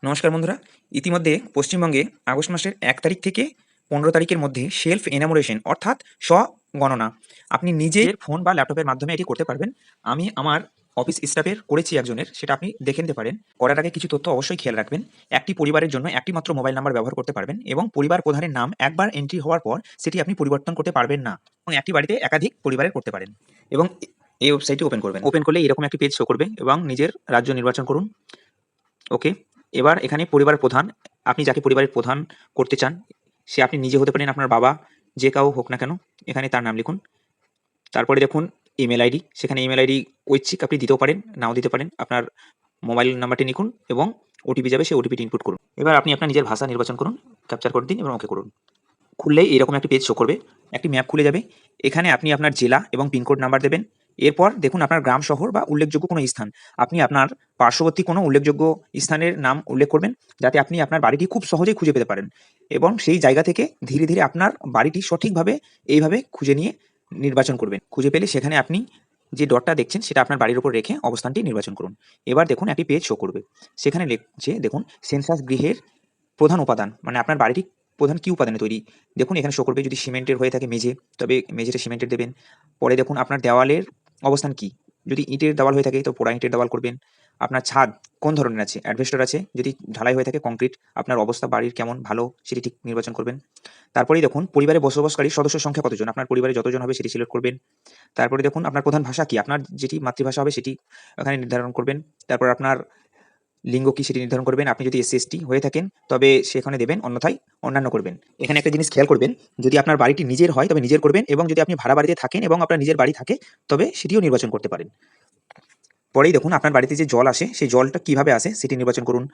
নমস্কার বন্ধুরা। ইতিমধ্যে পশ্চিমবঙ্গে আগস্ট মাসের ১ তারিখ থেকে ১৫ তারিখের মধ্যে সেলফ এনামোরেশন অর্থাৎ স্বগণনা আপনি নিজের ফোন বা ল্যাপটপের মাধ্যমে এটি করতে পারবেন। আমি আমার অফিস স্টাফের করেছি একজনের, সেটা আপনি দেখে নিতে পারেন। করার আগে কিছু তথ্য অবশ্যই খেয়াল রাখবেন। একটি পরিবারের জন্য একটি মাত্র মোবাইল নাম্বার ব্যবহার করতে পারবেন এবং পরিবার প্রধানের নাম একবার এন্ট্রি হওয়ার পর সেটি আপনি পরিবর্তন করতে পারবেন না এবং একটি বাড়িতে একাধিক পরিবারের করতে পারেন। এবং এই ওয়েবসাইটটি ওপেন করবেন। ওপেন করলে এরকম একটি পেজ শো করবে এবং নিজের রাজ্য নির্বাচন করুন। ওকে। এবার এখানে পরিবারের প্রধান, আপনি যাকে পরিবারের প্রধান করতে চান সে আপনি নিজে হতে পারেন, আপনার বাবা, যে কাউ হোক না কেন, এখানে তার নাম লিখুন। তারপরে দেখুন ইমেল আইডি, সেখানে ইমেল আইডি ঐচ্ছিক আপনি দিতেও পারেন, নাও দিতে পারেন। আপনার মোবাইল নাম্বারটি লিখুন এবং ওটিপি যাবে, সেই ওটিপিটি ইনপুট করুন। এবার আপনি আপনার নিজের ভাষা নির্বাচন করুন, ক্যাপচার করে দিন এবং ওকে করুন। খুললেই এরকম একটি পেজ শো করবে, একটি ম্যাপ খুলে যাবে। এখানে আপনি আপনার জেলা এবং পিনকোড নাম্বার দেবেন। এরপর দেখুন আপনার গ্রাম, শহর বা উল্লেখযোগ্য কোনো স্থান, আপনি আপনার পার্শ্ববর্তী কোনো উল্লেখযোগ্য স্থানের নাম উল্লেখ করবেন, যাতে আপনি আপনার বাড়িটি খুব সহজেই খুঁজে পেতে পারেন এবং সেই জায়গা থেকে ধীরে ধীরে আপনার বাড়িটি সঠিকভাবে এইভাবে খুঁজে নিয়ে নির্বাচন করবেন। খুঁজে পেলে সেখানে আপনি যে ডটটা দেখছেন সেটা আপনার বাড়ির উপর রেখে অবস্থানটি নির্বাচন করুন। এবার দেখুন একটি পেজ শো করবে, সেখানে লিখছে দেখুন সেন্সাস গৃহের প্রধান উপাদান, মানে আপনার বাড়িটি প্রধান কি উপাদানে তৈরি। দেখুন এখানে শো করবে, যদি সিমেন্টের হয়ে থাকে মেঝে, তবে মেঝেটা সিমেন্টের দেবেন। পরে দেখুন আপনার দেওয়ালের অবস্থান কি, যদি ইটের দেওয়াল হয়ে থাকে তো পোড়া ইটের দেওয়াল করবেন। আপনার ছাদ কোন ধরনের আছে, অ্যাডভেস্টর আছে, যদি ঢালাই হয়ে থাকে কংক্রিট, আপনার অবস্থা বাড়ির কেমন ভালো সেটি ঠিক নির্বাচন করবেন। তারপরেই দেখুন পরিবারে বসবাসকারী সদস্যের সংখ্যা কতজন, আপনার পরিবারে যতজন হবে সেটি সিলেক্ট করবেন। তারপরে দেখুন আপনার প্রধান ভাষা কি, আপনার যেটি মাতৃভাষা হবে সেটি এখানে নির্ধারণ করবেন। তারপর আপনার লিঙ্গ কি সেটি নির্ধারণ করবেন। আপনি যদি SC/ST হয়ে থাকেন তবে সেখানে দেবেন, অন্যথায় অন্যান্য করবেন। এখানে একটা জিনিস খেয়াল করবেন, যদি আপনার বাড়িটি নিজের হয় তবে নিজের করবেন এবং যদি আপনি ভাড়া বাড়িতে থাকেন এবং আপনার নিজের বাড়ি থাকে তবে সেটিও নির্বাচন করতে পারেন। পরেই দেখুন আপনার বাড়িতে যে জল আসে সেই জলটা কিভাবে আসে সেটি নির্বাচন করুন।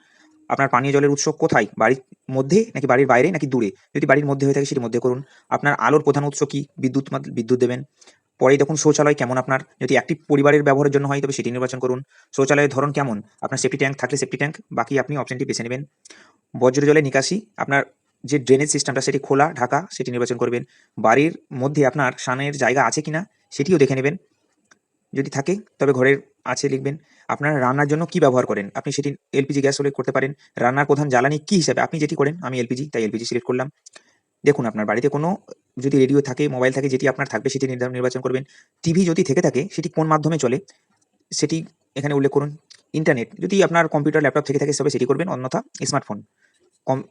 আপনার পানীয় জলের উৎস কোথায়, বাড়ির মধ্যে নাকি বাড়ির বাইরে নাকি দূরে, যদি বাড়ির মধ্যে হয়ে থাকে সেটি মধ্যে করুন। আপনার আলোর প্রধান উৎস কি, বিদ্যুৎ দেবেন। পরেই দেখুন শৌচালয় কেমন, আপনার যদি একটি পরিবারের ব্যবহারের জন্য হয় তবে সেটি নির্বাচন করুন। শৌচালয়ের ধরন কেমন, আপনার সেফটি ট্যাঙ্ক থাকলে সেফটি ট্যাঙ্ক, বাকি আপনি অপশনটি বেছে নেবেন। বজ্র জলের নিকাশি, আপনার যে ড্রেনেজ সিস্টেমটা সেটি খোলা ঢাকা সেটি নির্বাচন করবেন। বাড়ির মধ্যে আপনার স্নানের জায়গা আছে কিনা সেটিও দেখে নেবেন, যদি থাকে তবে ঘরের আছে লিখবেন। আপনারা রান্নার জন্য কি ব্যবহার করেন, আপনি সেটি এলপিজি গ্যাস হলে করতে পারেন। রান্নার প্রধান জ্বালানি কি হিসাবে, আপনি যেটি করেন, আমি এলপিজি তাই এলপিজি সিলেক্ট করলাম। দেখুন আপনার বাড়িতে কোনো যদি রেডিও থাকে, মোবাইল থাকে, যেটি আপনার থাকবে সেটি নির্বাচন করবেন। টিভি যদি থেকে থাকে সেটি কোন মাধ্যমে চলে সেটি এখানে উল্লেখ করুন। ইন্টারনেট যদি আপনার কম্পিউটার ল্যাপটপ থেকে থাকে তবে সেটি করবেন, অন্যথা স্মার্টফোন।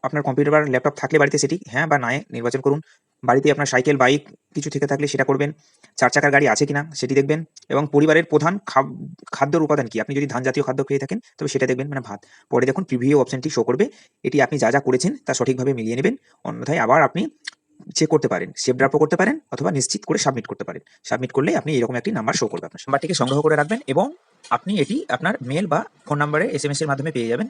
আপনার কম্পিউটার বা ল্যাপটপ থাকলে বাড়িতে সেটি হ্যাঁ বা নায়ে নির্বাচন করুন। বাড়িতে আপনার সাইকেল বাইক কিছু থেকে থাকলে সেটা করবেন। ৪ চাকার গাড়ি আছে কিনা সেটি দেখবেন এবং পরিবারের প্রধান খাদ্যের উপাদান কি, আপনি যদি ধান জাতীয় খাদ্য খেয়ে থাকেন তবে সেটা দেখবেন, মানে ভাত। পরে দেখুন প্রিভিউ অপশনটি শো করবে, এটি আপনি যা যা করেছেন তা সঠিকভাবে মিলিয়ে নেবেন, অন্যথায় আবার আপনি চেক করতে পারেন, সেভ ড্রাফটও করতে পারেন অথবা নিশ্চিত করে সাবমিট করতে পারেন। সাবমিট করলে আপনি এরকম একটি নাম্বার শো করবে, আপনার নাম্বারটিকে সংগ্রহ করে রাখবেন এবং আপনি এটি আপনার মেল বা ফোন নাম্বারে SMS এর মাধ্যমে পেয়ে যাবেন।